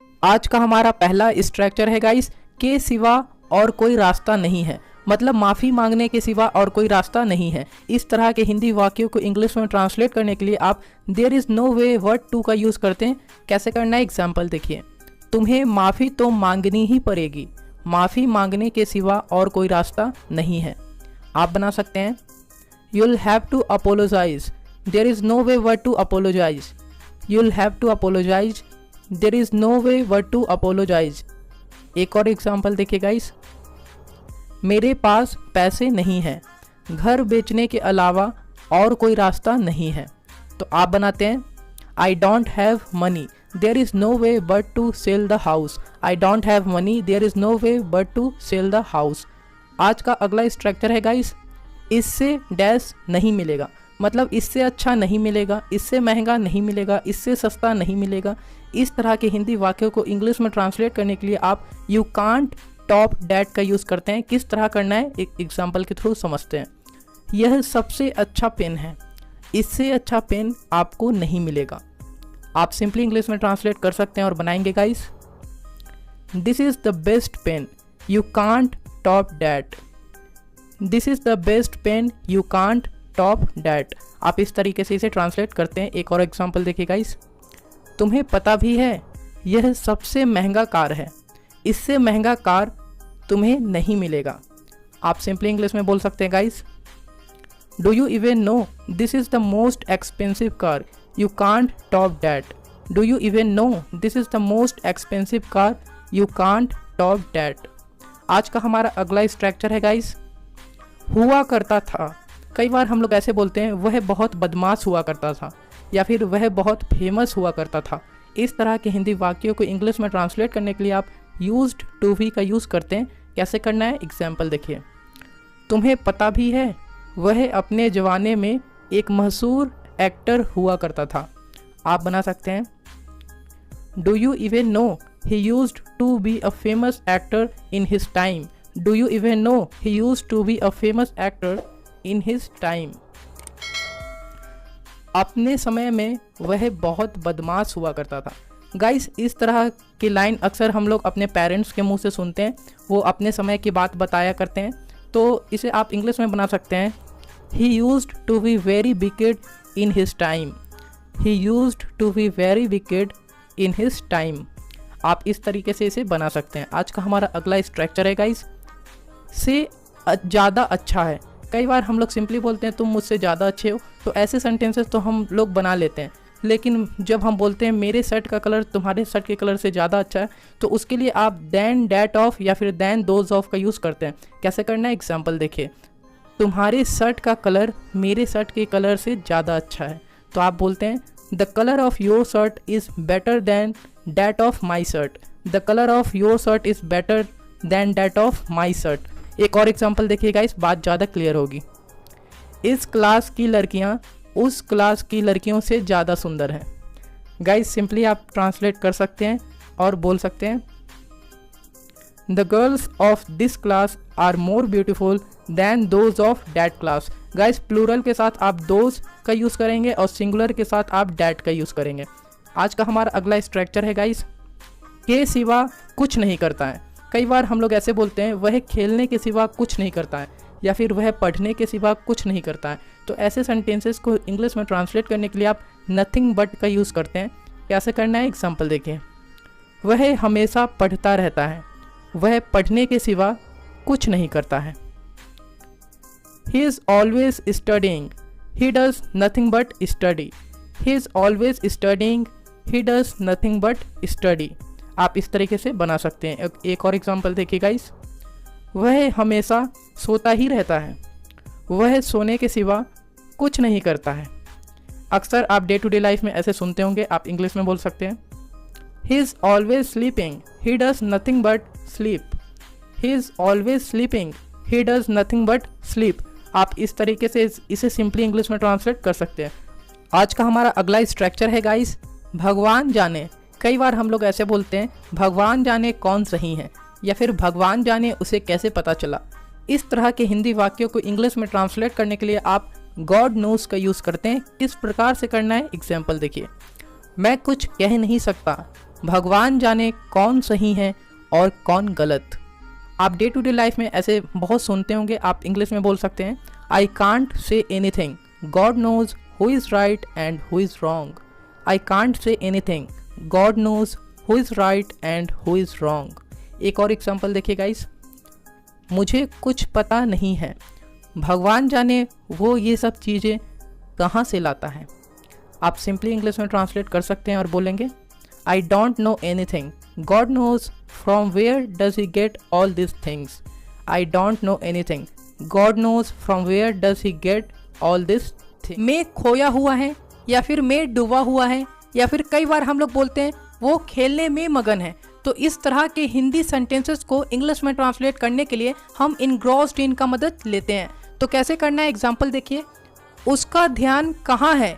आज का हमारा पहला स्ट्रक्चर है गाइस, के सिवा और कोई रास्ता नहीं है। मतलब माफ़ी मांगने के सिवा और कोई रास्ता नहीं है। इस तरह के हिंदी वाक्यों को इंग्लिश में ट्रांसलेट करने के लिए आप there is no way word to का यूज़ करते हैं। कैसे करना है एग्जाम्पल देखिए। तुम्हें माफ़ी तो मांगनी ही पड़ेगी, माफ़ी मांगने के सिवा और कोई रास्ता नहीं है। आप बना सकते हैं you'll have to apologize, there is no way but to apologize, you'll have to apologize, there is no way but to apologize। एक और एग्जाम्पल देखिए गाइस, मेरे पास पैसे नहीं हैं, घर बेचने के अलावा और कोई रास्ता नहीं है। तो आप बनाते हैं I don't have money, there is no way but to sell the house, I don't have money, there is no way but to sell the house। आज का अगला स्ट्रक्चर है गाइस, इससे डैश नहीं मिलेगा। मतलब इससे अच्छा नहीं मिलेगा, इससे महंगा नहीं मिलेगा, इससे सस्ता नहीं मिलेगा। इस तरह के हिंदी वाक्यों को इंग्लिश में ट्रांसलेट करने के लिए आप यू कांट टॉप डैट का यूज़ करते हैं। किस तरह करना है एक एग्जाम्पल के थ्रू समझते हैं। यह सबसे अच्छा पेन है, इससे अच्छा पेन आपको नहीं मिलेगा। आप सिंपली इंग्लिश में ट्रांसलेट कर सकते हैं और बनाएंगे guys, this is the best pen, you can't top that, this is the best pen, you can't top that. आप इस तरीके से इसे ट्रांसलेट करते हैं। एक और एग्जाम्पल देखिए गाइस, तुम्हें पता भी है यह सबसे महंगा कार है, इससे महंगा कार तुम्हें नहीं मिलेगा। आप सिंपली इंग्लिश में बोल सकते हैं guys, do you even no this is the most expensive car, you can't top that, do you even no this is the most expensive car, you can't top that. आज का हमारा अगला structure है guys, हुआ करता था। कई बार हम लोग ऐसे बोलते हैं वह बहुत बदमाश हुआ करता था, या फिर वह बहुत फेमस हुआ करता था। इस तरह के हिंदी वाक्यों को इंग्लिश में ट्रांसलेट करने के लिए आप यूज्ड टू बी का यूज़ करते हैं। कैसे करना है एग्जाम्पल देखिए, तुम्हें पता भी है वह अपने जमाने में एक मशहूर एक्टर हुआ करता था। आप बना सकते हैं, do you even know he used to be a famous actor in his time, do you even know he used to be a famous actor in his time. अपने समय में वह बहुत बदमाश हुआ करता था। गाइस, इस तरह की लाइन अक्सर हम लोग अपने पेरेंट्स के मुंह से सुनते हैं, वो अपने समय की बात बताया करते हैं। तो इसे आप इंग्लिश में बना सकते हैं, he used to be very wicked in his time, he used to be very wicked in his time. आप इस तरीके से इसे बना सकते हैं। आज का हमारा अगला स्ट्रक्चर है गाइस, से ज़्यादा अच्छा है। कई बार हम लोग सिंपली बोलते हैं तुम मुझसे ज़्यादा अच्छे हो, तो ऐसे सेंटेंसेस तो हम लोग बना लेते हैं। लेकिन जब हम बोलते हैं मेरे शर्ट का कलर तुम्हारे शर्ट के कलर से ज़्यादा अच्छा है, तो उसके लिए आप दैन डैट ऑफ या फिर दैन दोज ऑफ का यूज़ करते हैं। कैसे करना है एग्जाम्पल देखिए, तुम्हारे शर्ट का कलर मेरे शर्ट के कलर से ज़्यादा अच्छा है। तो आप बोलते हैं the colour of your shirt is better than that of my shirt, the colour of your shirt is better than that of my shirt. एक और एग्जाम्पल देखिएगा, इस बात ज़्यादा क्लियर होगी। इस क्लास की लड़कियाँ उस क्लास की लड़कियों से ज़्यादा सुंदर हैं। गाइस, सिंपली आप ट्रांसलेट कर सकते हैं और बोल सकते हैं the girls of this class are more beautiful than those of that class. Guys, plural के साथ आप दोज का यूज़ करेंगे और सिंगुलर के साथ आप डैट का यूज़ करेंगे। आज का हमारा अगला स्ट्रक्चर है गाइस, के सिवा कुछ नहीं करता है। कई बार हम लोग ऐसे बोलते हैं वह खेलने के सिवा कुछ नहीं करता है, या फिर वह पढ़ने के सिवा कुछ नहीं करता है। तो ऐसे सेंटेंसेस को इंग्लिश में ट्रांसलेट करने के लिए आप नथिंग बट का यूज़ करते हैं। कैसे करना है एग्जाम्पल देखिए, वह हमेशा पढ़ता रहता है, वह पढ़ने के सिवा कुछ नहीं करता है। He is always studying, he does nothing but study, he is always studying, he does nothing but study. आप इस तरीके से बना सकते हैं। एक और एग्जाम्पल देखिए गाइस, वह हमेशा सोता ही रहता है, वह सोने के सिवा कुछ नहीं करता है। अक्सर आप डे टू डे लाइफ में ऐसे सुनते होंगे, आप इंग्लिश में बोल सकते हैं he is always sleeping, he does nothing but sleep, he is always sleeping, he does nothing but sleep. आप इस तरीके से इसे सिंपली इंग्लिश में ट्रांसलेट कर सकते हैं। आज का हमारा अगला स्ट्रक्चर है गाइस, भगवान जाने। कई बार हम लोग ऐसे बोलते हैं भगवान जाने कौन सही है, या फिर भगवान जाने उसे कैसे पता चला। इस तरह के हिंदी वाक्यों को इंग्लिश में ट्रांसलेट करने के लिए आप गॉड नोस का यूज़ करते हैं। किस प्रकार से करना है एग्जाम्पल देखिए, मैं कुछ कह नहीं सकता, भगवान जाने कौन सही है और कौन गलत। आप डे टू डे लाइफ में ऐसे बहुत सुनते होंगे। आप इंग्लिश में बोल सकते हैं I can't say anything, God knows who is right and who is wrong. I can't say anything, God knows who is right and who is wrong. एक और एग्जाम्पल देखिए गाइस, मुझे कुछ पता नहीं है, भगवान जाने वो ये सब चीज़ें कहाँ से लाता है। आप सिंपली इंग्लिश में ट्रांसलेट कर सकते हैं और बोलेंगे I don't know anything, God knows from where does he get all this things. I don't know anything, God knows from where does he get all this thing. मैं खोया हुआ है या फिर मैं डूबा हुआ है, या फिर कई बार हम लोग बोलते हैं वो खेलने में मगन है। तो इस तरह के हिंदी सेंटेंसेस को इंग्लिश में ट्रांसलेट करने के लिए हम इनग्रॉस्ड इन का मदद लेते हैं। तो कैसे करना है, एग्जाम्पल देखिए। उसका ध्यान कहाँ है,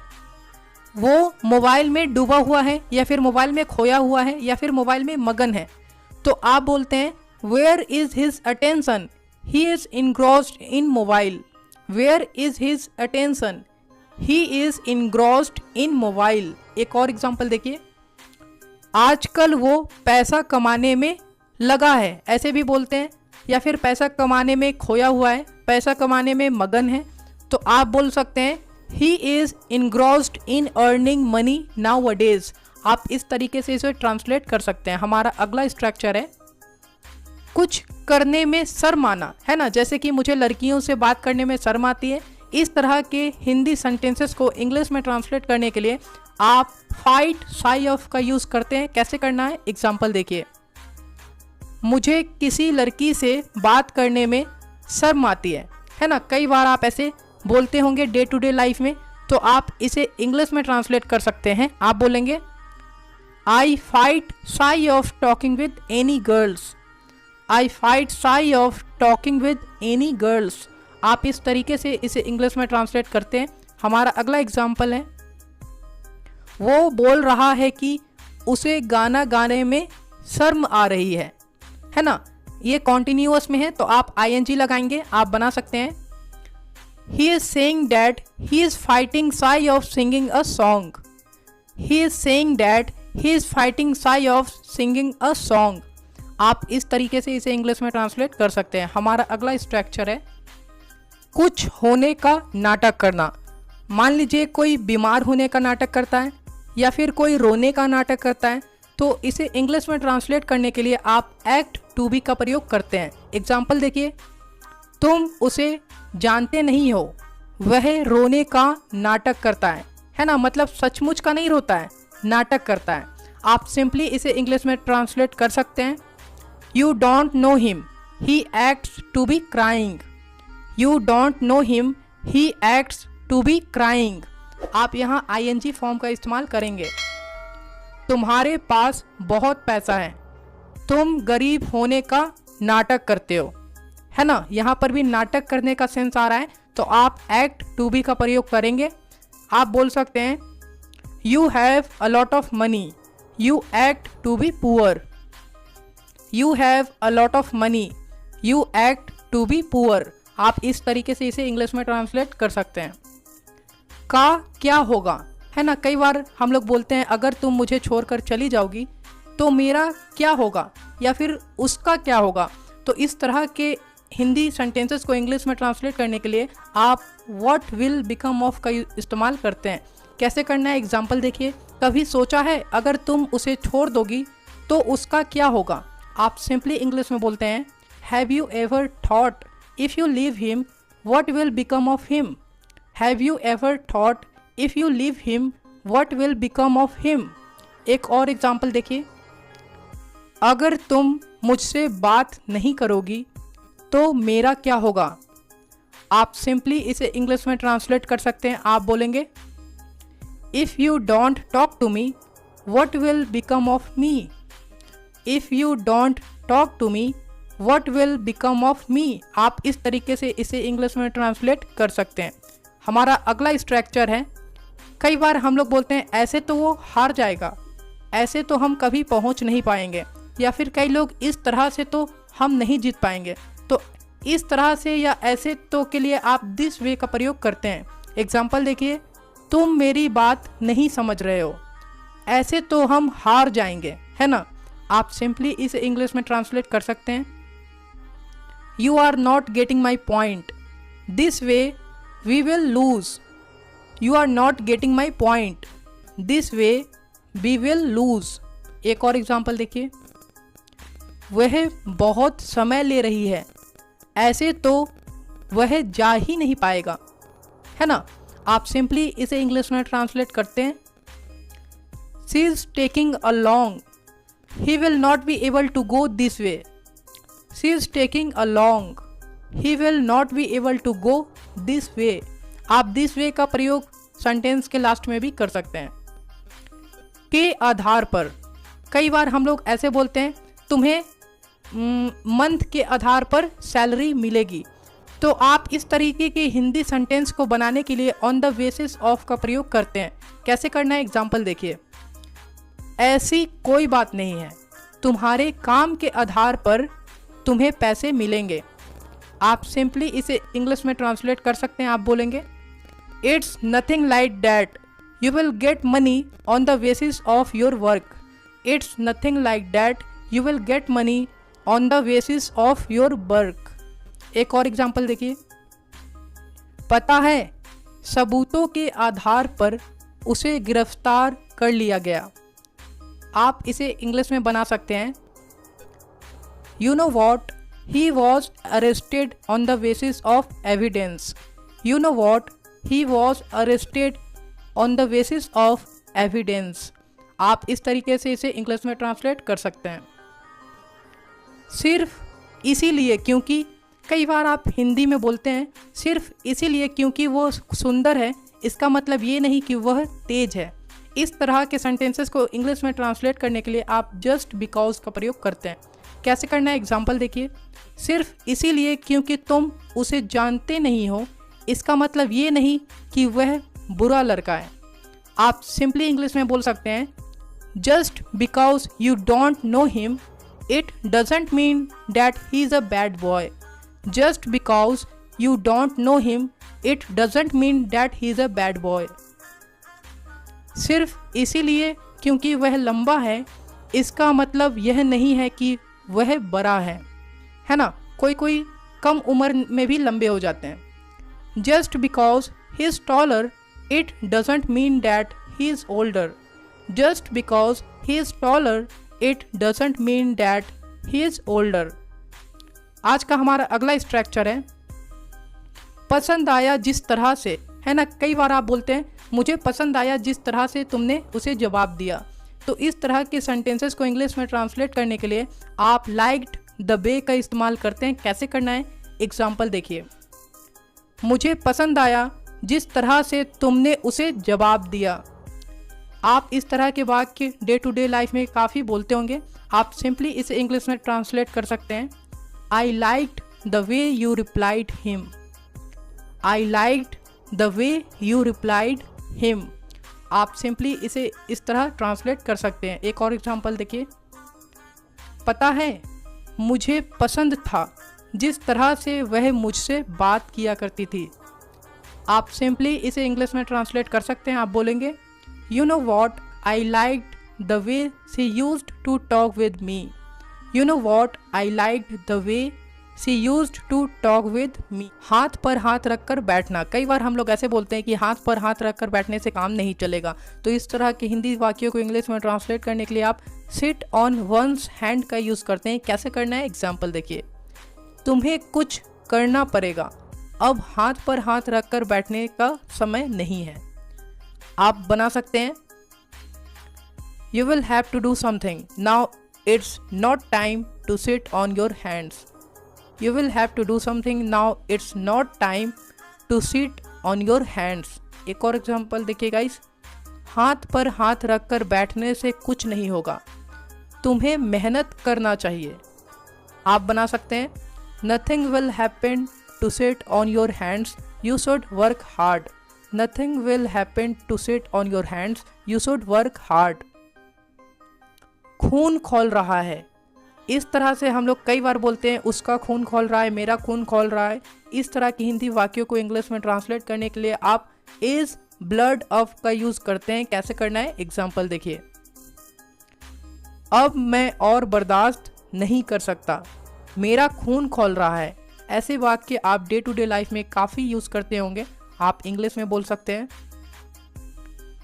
वो मोबाइल में डूबा हुआ है या फिर मोबाइल में खोया हुआ है या फिर मोबाइल में मगन है। तो आप बोलते हैं where is his attention, he is engrossed in mobile. Where is his attention, he is engrossed in mobile. एक और एग्जाम्पल देखिए, आजकल वो पैसा कमाने में लगा है, ऐसे भी बोलते हैं। या फिर पैसा कमाने में खोया हुआ है, पैसा कमाने में मगन है। तो आप बोल सकते हैं ही is engrossed in earning money now a days. आप इस तरीके से इसे ट्रांसलेट कर सकते हैं। हमारा अगला स्ट्रक्चर है कुछ करने में शर्म आना, है ना। जैसे कि मुझे लड़कियों से बात करने में शर्म आती है। इस तरह के हिंदी सेंटेंसेस को इंग्लिश में ट्रांसलेट करने के लिए आप फाइट शाई ऑफ का यूज़ करते हैं। कैसे करना है, एग्जाम्पल देखिए। मुझे किसी लड़की से बात करने में शर्म आती है ना। कई बार आप ऐसे बोलते होंगे डे टू डे लाइफ में। तो आप इसे इंग्लिश में ट्रांसलेट कर सकते हैं। आप बोलेंगे आई फाइट शाई of talking with any girls. I fight शाई of talking with any girls. आप इस तरीके से इसे इंग्लिश में ट्रांसलेट करते हैं। हमारा अगला एग्जाम्पल है वो बोल रहा है कि उसे गाना गाने में शर्म आ रही है ना। ये कॉन्टिन्यूअस में है तो आप ING लगाएंगे। आप बना सकते हैं he is saying that he is fighting शाई of singing a song. He is saying that he is fighting शाई ऑफ सिंगिंग अ सॉन्ग। आप इस तरीके से इसे इंग्लिश में ट्रांसलेट कर सकते हैं। हमारा अगला स्ट्रक्चर है कुछ होने का नाटक करना। मान लीजिए कोई बीमार होने का नाटक करता है या फिर कोई रोने का नाटक करता है। तो इसे इंग्लिश में ट्रांसलेट करने के लिए आप एक्ट टू बी का प्रयोग करते हैं। एग्जाम्पल देखिए, तुम उसे जानते नहीं हो, वह रोने का नाटक करता है ना। मतलब सचमुच का नहीं रोता है, नाटक करता है। आप सिंपली इसे इंग्लिश में ट्रांसलेट कर सकते हैं you don't know him, he acts to be crying. You don't know him, he acts to be crying. आप यहाँ ING फॉर्म का इस्तेमाल करेंगे। तुम्हारे पास बहुत पैसा है, तुम गरीब होने का नाटक करते हो, है ना। यहाँ पर भी नाटक करने का सेंस आ रहा है तो आप एक्ट टू बी का प्रयोग करेंगे। आप बोल सकते हैं you have a lot of money, you act to be poor. You have a lot of money, you act to be poor. आप इस तरीके से इसे इंग्लिश में ट्रांसलेट कर सकते हैं। का क्या होगा, है ना। कई बार हम लोग बोलते हैं अगर तुम मुझे छोड़कर चली जाओगी तो मेरा क्या होगा या फिर उसका क्या होगा। तो इस तरह के हिंदी सेंटेंसेस को इंग्लिश में ट्रांसलेट करने के लिए आप व्हाट विल बिकम ऑफ का इस्तेमाल करते हैं। कैसे करना है, एग्जाम्पल देखिए। कभी सोचा है अगर तुम उसे छोड़ दोगी तो उसका क्या होगा। आप सिंपली इंग्लिश में बोलते हैं have you ever thought if you leave him what will become of him. Have you ever thought if you leave him what will become of him. एक और एग्जाम्पल देखिए, अगर तुम मुझसे बात नहीं करोगी तो मेरा क्या होगा। आप सिंपली इसे इंग्लिश में ट्रांसलेट कर सकते हैं। आप बोलेंगे if you don't talk to me what will become of me. If you don't talk to me what will become of me. आप इस तरीके से इसे इंग्लिश में ट्रांसलेट कर सकते हैं। हमारा अगला स्ट्रक्चर है कई बार हम लोग बोलते हैं ऐसे तो वो हार जाएगा, ऐसे तो हम कभी पहुंच नहीं पाएंगे, या फिर कई लोग इस तरह से तो हम नहीं जीत पाएंगे। तो इस तरह से या ऐसे तो के लिए आप दिस वे का प्रयोग करते हैं। एग्जाम्पल देखिए, तुम मेरी बात नहीं समझ रहे हो, ऐसे तो हम हार जाएंगे, है ना। आप सिंपली इसे इंग्लिश में ट्रांसलेट कर सकते हैं, you are not getting my point, this way we will lose. You are not getting my point, this way we will lose. एक और एग्जाम्पल देखिए, वह बहुत समय ले रही है, ऐसे तो वह जा ही नहीं पाएगा, है ना। आप सिंपली इसे इंग्लिश में ट्रांसलेट करते हैं, she is taking a long, he will not be able to go this way. She is taking a long, he will not be able to go this way. आप this वे का प्रयोग sentence के last में भी कर सकते हैं। के आधार पर, कई बार हम लोग ऐसे बोलते हैं, तुम्हें मंथ के आधार पर सैलरी मिलेगी। तो आप इस तरीके के हिंदी सेंटेंस को बनाने के लिए ऑन द बेसिस ऑफ का प्रयोग करते हैं। कैसे करना है, एग्जाम्पल देखिए, ऐसी कोई बात नहीं है, तुम्हारे काम के आधार पर तुम्हें पैसे मिलेंगे। आप सिंपली इसे इंग्लिश में ट्रांसलेट कर सकते हैं। आप बोलेंगे, it's nothing like that, you will get money on the basis of your work. It's nothing like that, you will get money on the basis of your work. एक और example देखिए, पता है सबूतों के आधार पर उसे गिरफ्तार कर लिया गया। आप इसे इंग्लिश में बना सकते हैं, you know what, he was arrested on the basis of evidence. You know what, he was arrested on the basis of evidence. आप इस तरीके से इसे इंग्लिश में ट्रांसलेट कर सकते हैं। सिर्फ इसीलिए क्योंकि, कई बार आप हिंदी में बोलते हैं सिर्फ इसीलिए क्योंकि वो सुंदर है, इसका मतलब ये नहीं कि वह तेज है। इस तरह के सेंटेंसेस को इंग्लिश में ट्रांसलेट करने के लिए आप जस्ट बिकॉज का प्रयोग करते हैं। कैसे करना है, एग्जाम्पल देखिए, सिर्फ इसीलिए क्योंकि तुम उसे जानते नहीं हो, इसका मतलब ये नहीं कि वह बुरा लड़का है। आप सिंपली इंग्लिश में बोल सकते हैं, just because you don't know him, it doesn't mean that he is a bad boy. Just because you don't know him, it doesn't mean that he is a bad boy. सिर्फ इसीलिए क्योंकि वह लंबा है, इसका मतलब यह नहीं है कि वह बड़ा है ना। कोई कोई कम उम्र में भी लंबे हो जाते हैं। Just because he is taller, it doesn't mean that he is older. Just because he is taller, it doesn't mean that he is older. आज का हमारा अगला स्ट्रक्चर है, पसंद आया जिस तरह से, है ना। कई बार आप बोलते हैं, मुझे पसंद आया जिस तरह से तुमने उसे जवाब दिया। तो इस तरह के सेंटेंसेस को इंग्लिश में ट्रांसलेट करने के लिए आप लाइक्ड द वे का इस्तेमाल करते हैं। कैसे करना है, एग्जाम्पल देखिए, मुझे पसंद आया जिस तरह से तुमने उसे जवाब दिया। आप इस तरह के वाक्य डे टू डे लाइफ में काफ़ी बोलते होंगे। आप सिंपली इसे इंग्लिश में ट्रांसलेट कर सकते हैं, आई liked the way you replied him. I liked the way you replied him. आप सिंपली इसे इस तरह ट्रांसलेट कर सकते हैं। एक और एग्जांपल देखिए, पता है मुझे पसंद था जिस तरह से वह मुझसे बात किया करती थी। आप सिंपली इसे इंग्लिश में ट्रांसलेट कर सकते हैं। आप बोलेंगे, you know what, I liked the way she used to talk with me. You know what, I liked the way she used to talk with me. हाथ पर हाथ रखकर बैठना, कई बार हम लोग ऐसे बोलते हैं कि हाथ पर हाथ रखकर बैठने से काम नहीं चलेगा। तो इस तरह के हिंदी वाक्यों को इंग्लिश में ट्रांसलेट करने के लिए आप सिट ऑन वंस हैंड का यूज़ करते हैं। कैसे करना है, एग्जाम्पल देखिए, तुम्हें कुछ करना पड़ेगा, अब हाथ पर हाथ रखकर बैठने का समय नहीं है। आप बना सकते हैं, you will have to do something now, it's not time to sit on your hands. You will have to do something now, it's not time to sit on your hands। एक और एग्जाम्पल देखिए guys, हाथ पर हाथ रखकर बैठने से कुछ नहीं होगा, तुम्हें मेहनत करना चाहिए। आप बना सकते हैं, nothing will happen to sit on your hands, you should work hard। Nothing will happen to sit on your hands, you should work hard। खून खौल रहा है, इस तरह से हम लोग कई बार बोलते हैं, उसका खून खौल रहा है, मेरा खून खौल रहा है। इस तरह की हिंदी वाक्यों को इंग्लिश में ट्रांसलेट करने के लिए आप इज ब्लड ऑफ का यूज़ करते हैं। कैसे करना है, एग्जाम्पल देखिए, अब मैं और बर्दाश्त नहीं कर सकता, मेरा खून खौल रहा है। ऐसे वाक्य आप डे टू डे लाइफ में काफ़ी यूज़ करते होंगे। आप इंग्लिश में बोल सकते हैं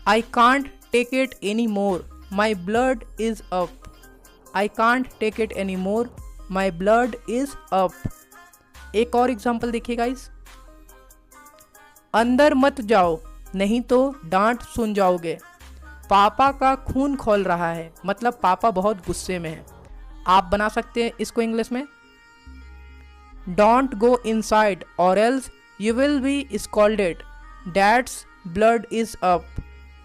I can't take it any more, my blood is up. I can't take it any more, my blood is up. एक और एग्जाम्पल देखिए गाइस, अंदर मत जाओ नहीं तो डांट सुन जाओगे, पापा का खून खौल रहा है, मतलब पापा बहुत गुस्से में है। आप बना सकते हैं इसको इंग्लिश में don't go inside or else you will be scolded, dad's blood is up.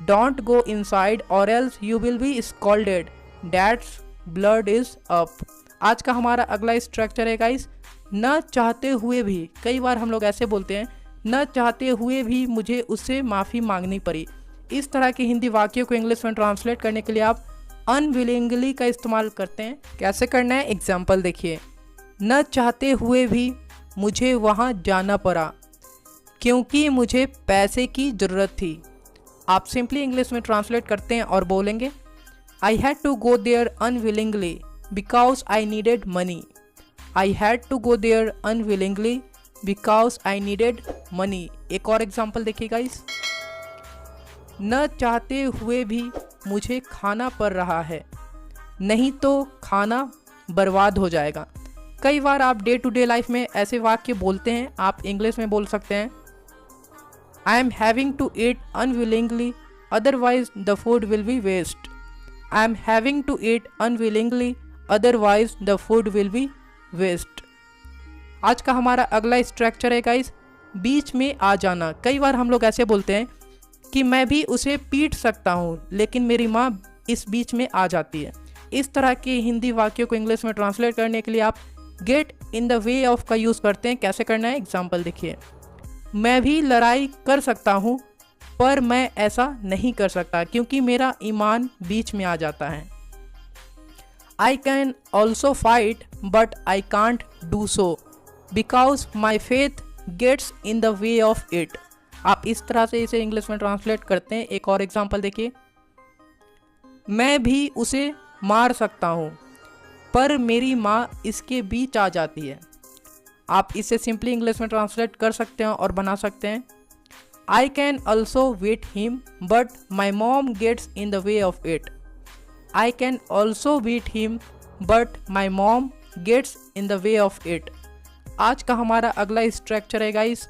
Don't go inside or else you will be scolded, dad's blood is up. आज का हमारा अगला स्ट्रक्चर है गाइस, न चाहते हुए भी। कई बार हम लोग ऐसे बोलते हैं न चाहते हुए भी मुझे उससे माफ़ी मांगनी पड़ी। इस तरह के हिंदी वाक्यों को इंग्लिश में ट्रांसलेट करने के लिए आप अनविलिंगली का इस्तेमाल करते हैं। कैसे करना है एग्जाम्पल देखिए, न चाहते हुए भी मुझे वहाँ जाना पड़ा क्योंकि मुझे पैसे की ज़रूरत थी। आप सिंपली इंग्लिश में ट्रांसलेट करते हैं और बोलेंगे I had to go there unwillingly because I needed money. I had to go there unwillingly because I needed money. एक और एग्जाम्पल देखिए गाइस, न चाहते हुए भी मुझे खाना पड़ रहा है, नहीं तो खाना बर्बाद हो जाएगा। कई बार आप डे टू डे लाइफ में ऐसे वाक्य बोलते हैं। आप इंग्लिश में बोल सकते हैं I am having to eat unwillingly otherwise the food will be waste. I am having to eat unwillingly otherwise the food will be waste. आज का हमारा अगला स्ट्रक्चर है गाइस, बीच में आ जाना। कई बार हम लोग ऐसे बोलते हैं कि मैं भी उसे पीट सकता हूँ लेकिन मेरी माँ इस बीच में आ जाती है। इस तरह के हिंदी वाक्यों को इंग्लिश में ट्रांसलेट करने के लिए आप get in the way of का यूज़ करते हैं। कैसे करना है एग्जाम्पल देखिए, मैं भी लड़ाई कर सकता हूँ पर मैं ऐसा नहीं कर सकता क्योंकि मेरा ईमान बीच में आ जाता है। I can also fight but I can't do so because my faith gets in the way of it. आप इस तरह से इसे इंग्लिश में ट्रांसलेट करते हैं। एक और एग्जाम्पल देखिए, मैं भी उसे मार सकता हूँ पर मेरी माँ इसके बीच आ जाती है। आप इसे सिंपली इंग्लिश में ट्रांसलेट कर सकते हैं और बना सकते हैं I can also beat him but my mom gets in the way of it. I can also beat him but my mom gets in the way of it. आज का हमारा अगला स्ट्रक्चर है गाइस,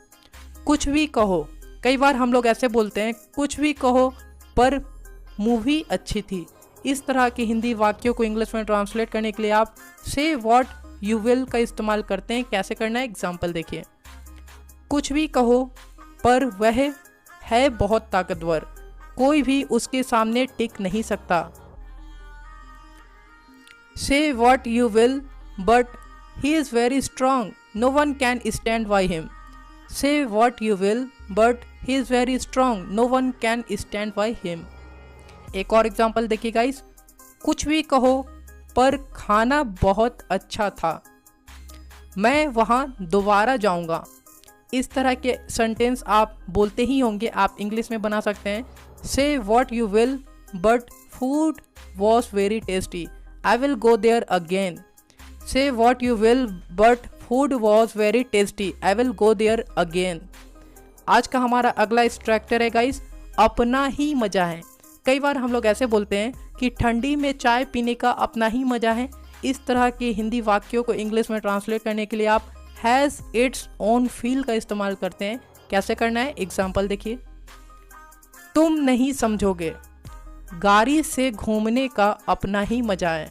कुछ भी कहो। कई बार हम लोग ऐसे बोलते हैं कुछ भी कहो पर मूवी अच्छी थी। इस तरह के हिंदी वाक्यों को इंग्लिश में ट्रांसलेट करने के लिए आप से व्हाट यू विल का इस्तेमाल करते हैं। कैसे करना है एग्जाम्पल देखिए, कुछ भी कहो पर वह है बहुत ताकतवर, कोई भी उसके सामने टिक नहीं सकता। Say what you will but he is very strong, no one can stand by him. Say what you will but he is very strong, no one can stand by him. एक और एग्जाम्पल देखिए guys, कुछ भी कहो पर खाना बहुत अच्छा था, मैं वहाँ दोबारा जाऊँगा। इस तरह के सेंटेंस आप बोलते ही होंगे। आप इंग्लिश में बना सकते हैं say what you will but food was very tasty, I will go there again. Say what you will but food was very tasty, I will go there again. आज का हमारा अगला स्ट्रक्चर है गाइस, अपना ही मज़ा है। कई बार हम लोग ऐसे बोलते हैं कि ठंडी में चाय पीने का अपना ही मज़ा है। इस तरह के हिंदी वाक्यों को इंग्लिश में ट्रांसलेट करने के लिए आप हैज़ इट्स ओन फील का इस्तेमाल करते हैं। कैसे करना है एग्जाम्पल देखिए, तुम नहीं समझोगे, गाड़ी से घूमने का अपना ही मज़ा है।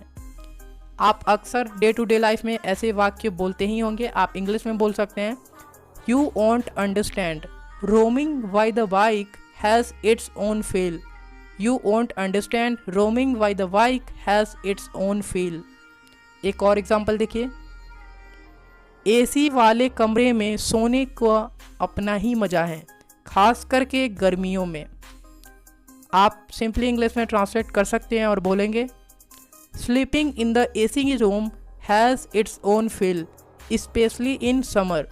आप अक्सर डे टू डे लाइफ में ऐसे वाक्य बोलते ही होंगे। आप इंग्लिश में बोल सकते हैं you won't understand, roaming by the bike has its own feel. You won't understand, roaming by the bike has its own feel. एक और एग्जाम्पल देखिए, एसी वाले कमरे में सोने का अपना ही मज़ा है, खास करके गर्मियों में। आप सिंपली इंग्लिश में ट्रांसलेट कर सकते हैं और बोलेंगे sleeping in the AC room has its own feel specially in summer.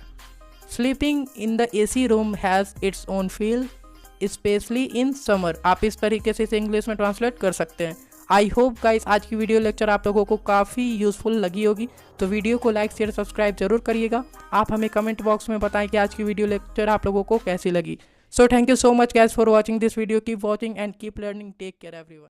Sleeping in the AC room has its own feel specially in summer. आप इस तरीके से इसे इंग्लिश में ट्रांसलेट कर सकते हैं। आई होप गाइस आज की वीडियो लेक्चर आप लोगों को काफ़ी यूज़फुल लगी होगी। तो वीडियो को लाइक शेयर सब्सक्राइब जरूर करिएगा। आप हमें कमेंट बॉक्स में बताएं कि आज की वीडियो लेक्चर आप लोगों को कैसी लगी। So thank you so much guys for watching this video. Keep watching and keep learning. Take care everyone.